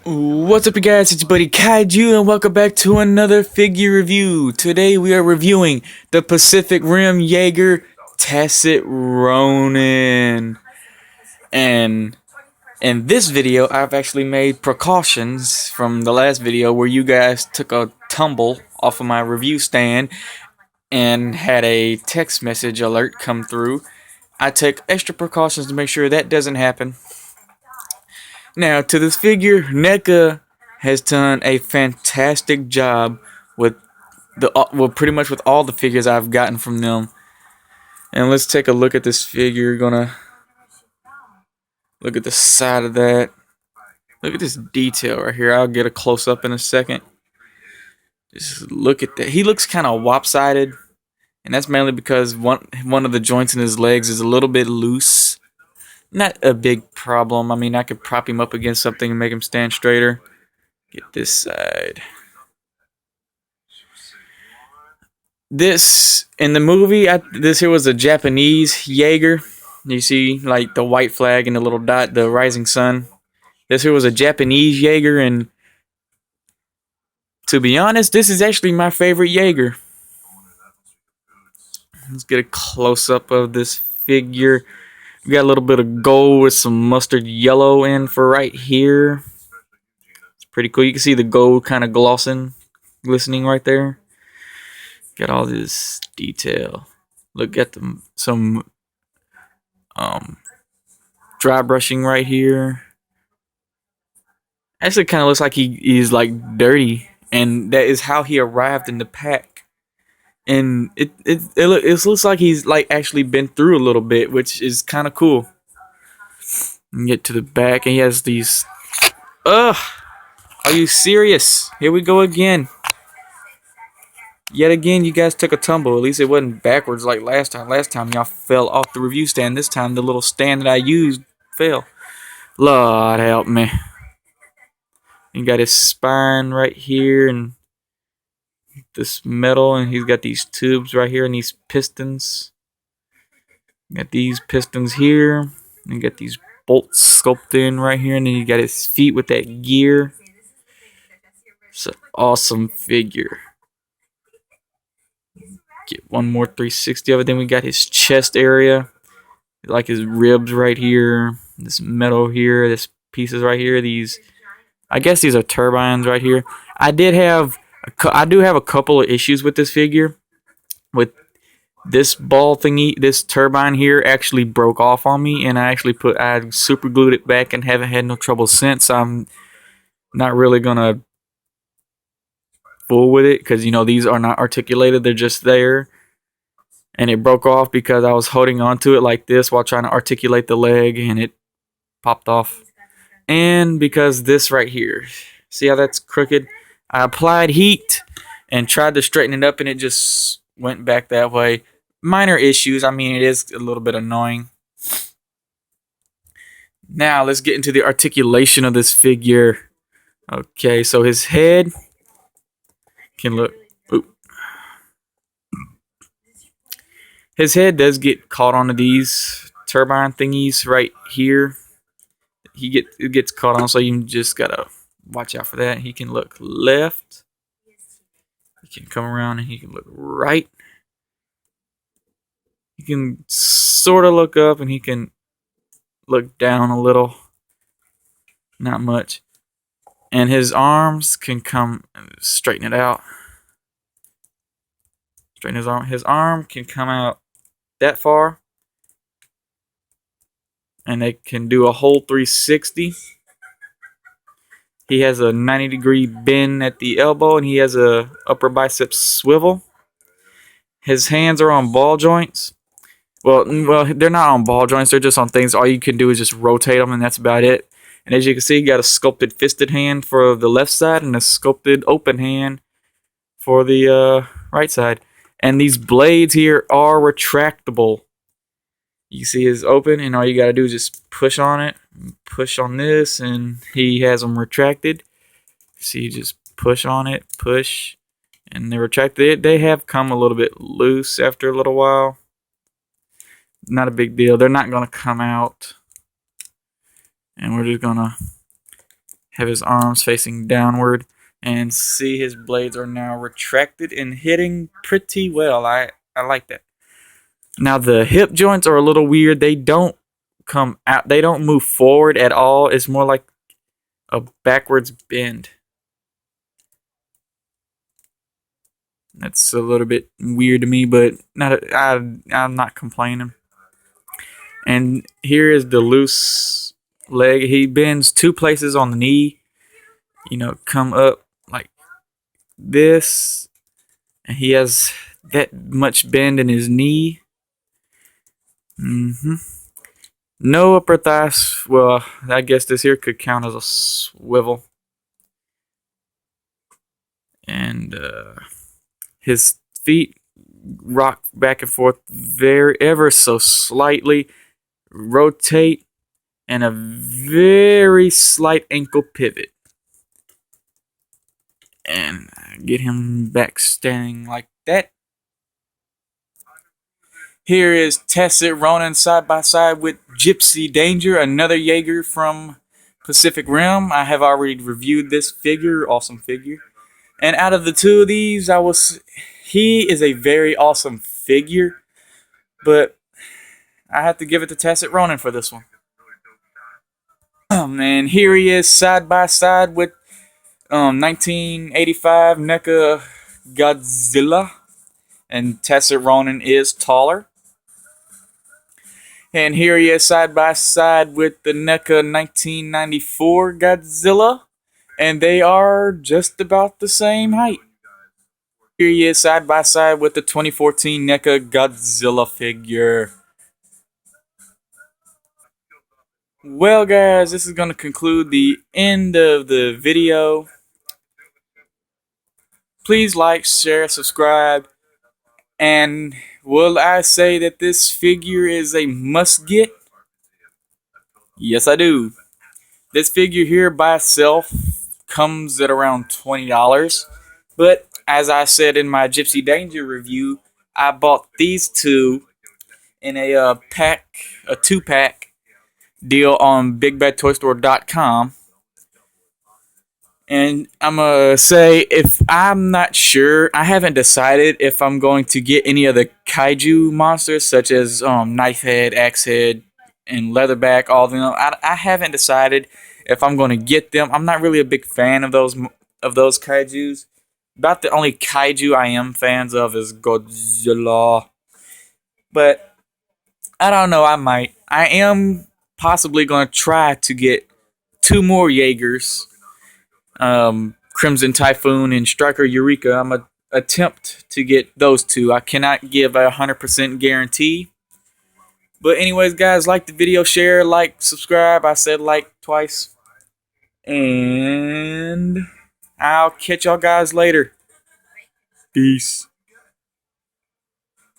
What's up, you guys? It's your buddy Kaiju, and welcome back to another figure review. Today we are reviewing the Pacific Rim Jaeger Tacit Ronin. And in this video, I've actually made precautions from the last video where you guys took a tumble off of my review stand and had a text message alert come through. I took extra precautions to make sure that doesn't happen. Now, to this figure, Neca has done a fantastic job with pretty much with all the figures I've gotten from them. And let's take a look at this figure. Gonna look at the side of that. Look at this detail right here. I'll get a close up in a second. Just look at that. He looks kind of lopsided, and that's mainly because one of the joints in his legs is a little bit loose. Not a big problem. I mean, I could prop him up against something and make him stand straighter. Get this side. This, in the movie, this here was a Japanese Jaeger. You see, like, the white flag and the little dot, the rising sun. This here was a Japanese Jaeger, and to be honest, this is actually my favorite Jaeger. Let's get a close-up of this figure. We got a little bit of gold with some mustard yellow in for right here. It's pretty cool. You can see the gold kind of glistening right there. Got all this detail. Look at some dry brushing right here. Actually, kind of looks like he's like dirty, and that is how he arrived in the pack. And it looks like he's like actually been through a little bit, which is kind of cool. And get to the back, and he has these. Ugh! Are you serious? Here we go again. Yet again, you guys took a tumble. At least it wasn't backwards like last time. Last time y'all fell off the review stand. This time the little stand that I used fell. Lord help me. You got his spine right here, and this metal, and he's got these tubes right here and these pistons. Got these pistons here, and you got these bolts sculpted in right here, and then you got his feet with that gear. It's an awesome figure. Get one more 360 of it. Then we got his chest area, like his ribs right here, this metal here, this pieces right here. These, I guess these are turbines right here. I do have a couple of issues with this figure. With this ball thingy, this turbine here actually broke off on me, and I super glued it back and haven't had no trouble since. I'm not really gonna fool with it because, you know, these are not articulated, they're just there. And it broke off because I was holding on to it like this while trying to articulate the leg, and it popped off. And because this right here, see how that's crooked? I applied heat and tried to straighten it up, and it just went back that way. Minor issues. I mean, it is a little bit annoying. Now, let's get into the articulation of this figure. Okay, so his head can look. Oop. His head does get caught onto these turbine thingies right here. It gets caught on, so you just gotta watch out for that. He can look left. He can come around, and he can look right. He can sort of look up, and he can look down a little. Not much. And his arms can come, straighten it out. Straighten his arm. His arm can come out that far, and they can do a whole 360. He has a 90-degree bend at the elbow, and he has a upper bicep swivel. His hands are on ball joints. Well, they're not on ball joints. They're just on things. All you can do is just rotate them, and that's about it. And as you can see, you got a sculpted fisted hand for the left side and a sculpted open hand for the right side. And these blades here are retractable. You see his open, and all you gotta do is just push on it, push on this, and he has them retracted. See, you just push on it, push, and they're retracted. They have come a little bit loose after a little while. Not a big deal. They're not gonna come out, and we're just gonna have his arms facing downward, and see his blades are now retracted and hitting pretty well. I like that. Now the hip joints are a little weird. They don't come out. They don't move forward at all. It's more like a backwards bend. That's a little bit weird to me, but I'm not complaining. And here is the loose leg. He bends 2 places on the knee. Come up like this. And he has that much bend in his knee. No upper thigh. Well, I guess this here could count as a swivel. And his feet rock back and forth ever so slightly, rotate, and a very slight ankle pivot. And get him back standing like that. Here is Tacit Ronin side by side with Gypsy Danger, another Jaeger from Pacific Rim. I have already reviewed this figure, awesome figure. And out of the two of these, he is a very awesome figure, but I have to give it to Tacit Ronin for this one. And here he is side by side with 1985 Neca Godzilla, and Tacit Ronin is taller. And here he is side by side with the Neca 1994 Godzilla, and they are just about the same height. Here he is side by side with the 2014 Neca Godzilla figure. Well, guys, this is going to conclude the end of the video. Please like, share, subscribe. And will I say that this figure is a must-get? Yes, I do. This figure here by itself comes at around $20. But as I said in my Gypsy Danger review, I bought these two in a 2-pack deal on BigBadToyStore.com. And I'm going to say, if I'm not sure, I haven't decided if I'm going to get any of the kaiju monsters, such as Knife Head, Axe Head, and Leatherback, all of them. I haven't decided if I'm going to get them. I'm not really a big fan of those kaijus. About the only kaiju I am fans of is Godzilla. But I don't know, I might. I am possibly going to try to get 2 more Jaegers. Crimson Typhoon and Striker Eureka. I'm going to attempt to get those 2. I cannot give a 100% guarantee. But anyways, guys, like the video, share, like, subscribe. I said like twice. And I'll catch y'all guys later. Peace.